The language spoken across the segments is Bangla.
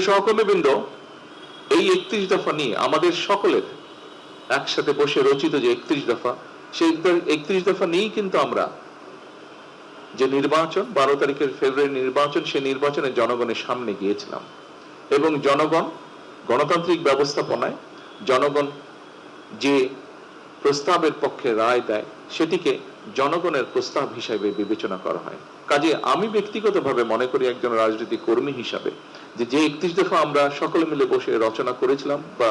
সহকর্মীবৃন্দ, এই 31 দফা নিয়ে আমাদের সকলের একসাথে বসে রচিত যে 31 দফা, সেই 31 দফা নিয়েই কিন্তু আমরা যে নির্বাচন 12 তারিখের ফেব্রুয়ারি নির্বাচন, সেই নির্বাচনে জনগণের সামনে গিয়েছিলাম এবং জনগণ গণতান্ত্রিক ব্যবস্থাপনায় জনগণ যে প্রস্তাবের পক্ষে রায় দেয় সেটিকে জনগণের প্রস্তাব হিসেবে বিবেচনা করা হয়। কাজে আমি ব্যক্তিগতভাবে মনে করি একজন রাজনৈতিক কর্মী হিসাবে যে 31 দফা আমরা সকলে মিলে বসে রচনা করেছিলাম বা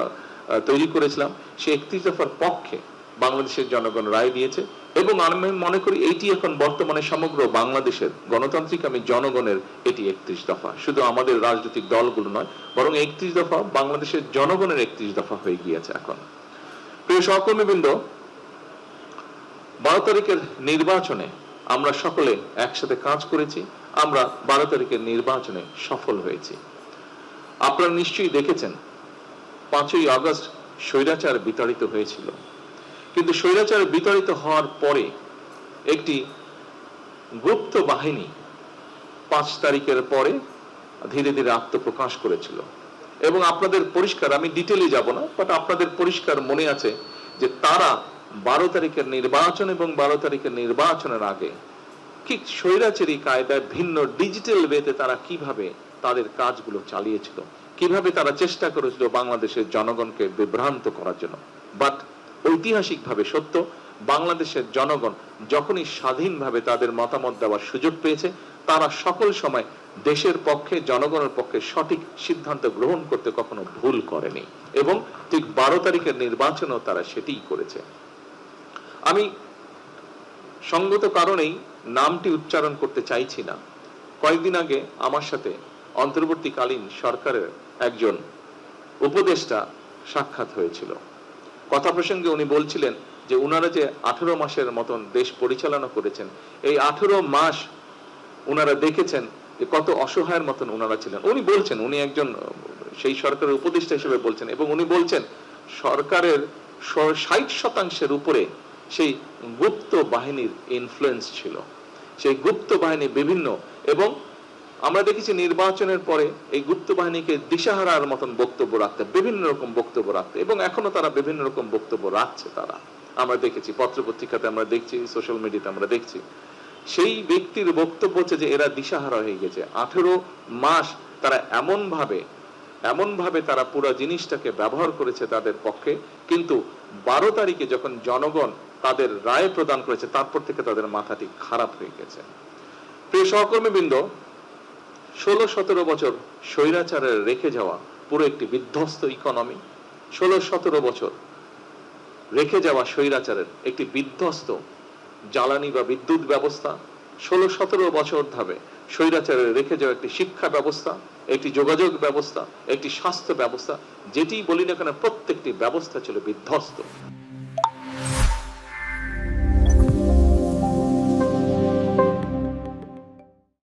তৈরি করেছিলাম, সেই 31 দফার পক্ষে বাংলাদেশের জনগণ রায় দিয়েছে এবং আমি মনে করি এইটি এখন বর্তমানে সমগ্র বাংলাদেশের গণতান্ত্রিক আমি জনগণের এটি 31 দফা, শুধু আমাদের রাজনৈতিক দলগুলো নয়, বরং 31 দফা বাংলাদেশের জনগণের 31 দফা হয়ে গিয়েছে এখন। প্রিয় সহকর্মীবৃন্দ, 12 তারিখের নির্বাচনে আমরা সকলে একসাথে কাজ করেছি, আমরা 12 তারিখের নির্বাচনে সফল হয়েছি। আপনারা নিশ্চয়ই দেখেছেন 5ই আগস্ট স্বৈরাচার বিতাড়িত হয়েছিল, কিন্তু স্বৈরাচার বিতাড়িত হওয়ার পরে একটি গুপ্ত বাহিনী 5 তারিখের পরে ধীরে ধীরে আত্মপ্রকাশ করেছিল এবং আপনাদের পরিষ্কার, আমি ডিটেইলে যাব না, বাট আপনাদের পরিষ্কার মনে আছে যে তারা 12 তারিখের নির্বাচন এবং 12 তারিখের নির্বাচনের আগে ঠিক স্বৈরাচারী কায়দায় ভিন্ন ডিজিটাল ওয়েতে তারা কিভাবে তাদের কাজগুলো চালিয়েছিল, কিভাবে তারা চেষ্টা করেছিল বাংলাদেশের জনগণকে বিভ্রান্ত করার জন্য। বাট ঐতিহাসিকভাবে সত্য, বাংলাদেশের জনগণ যখনই স্বাধীনভাবে তাদের মতামত দেওয়ার সুযোগ পেয়েছে, তারা সকল সময় দেশের পক্ষে, জনগণের পক্ষে সঠিক সিদ্ধান্ত গ্রহণ করতে কখনো ভুল করেনি এবং ঠিক 12 তারিখের নির্বাচনেও তারা সেটিই করেছে। আমি সঙ্গত কারণেই নামটি উচ্চারণ করতে চাইছি না। কয়েকদিন আগে আমার সাথে অন্তর্বর্তীকালীন সরকারের একজন উপদেষ্টা সাক্ষাৎ হয়েছিল। কথা প্রসঙ্গে উনি বলছিলেন যে উনারা যে 18 মাসের মতন দেশ পরিচালনা করেছেন, এই 18 মাস উনারা দেখেছেন যে কত অসহায়ের মতন উনারা ছিলেন। উনি বলছেন, উনি একজন সেই সরকারের উপদেষ্টা হিসেবে বলছেন এবং উনি বলছেন সরকারের 60% উপরে সেই গুপ্ত বাহিনীর ইনফ্লুয়েন্স ছিল। সেই গুপ্ত বাহিনী বিভিন্ন, এবং আমরা দেখেছি নির্বাচনের পরে এই গুপ্ত বাহিনীকে দিশাহারার মতন বক্তব্য রাখতে, বিভিন্ন রকম বক্তব্য রাখতে, এবং এখনো তারা বিভিন্ন রকম বক্তব্য রাখছে। তারা আমরা দেখেছি পত্রপত্রিকাতে, আমরা দেখছি সোশ্যাল মিডিয়াতে, আমরা দেখছি সেই ব্যক্তির বক্তব্য হচ্ছে যে এরা দিশাহারা হয়ে গেছে। 18 মাস তারা এমন ভাবে তারা পুরো জিনিসটাকে ব্যবহার করেছে তাদের পক্ষে, কিন্তু 12 তারিখে যখন জনগণ তাদের রায় প্রদান করেছে তারপর থেকে তাদের মাথাটি খারাপ হয়ে গেছে। প্রিয় সহকর্মীবৃন্দ, 16-17 বছর স্বৈরাচারের রেখে যাওয়া পুরো একটি বিধ্বস্ত ইকোনমি, 16-17 বছর রেখে যাওয়া স্বৈরাচারের একটি বিধ্বস্ত জ্বালানি বা বিদ্যুৎ ব্যবস্থা, 16-17 বছর ধরে স্বৈরাচারের রেখে যাওয়া একটি শিক্ষা ব্যবস্থা, একটি যোগাযোগ ব্যবস্থা, একটি স্বাস্থ্য ব্যবস্থা, যেটি বলি না কেন প্রত্যেকটি ব্যবস্থা ছিল বিধ্বস্ত।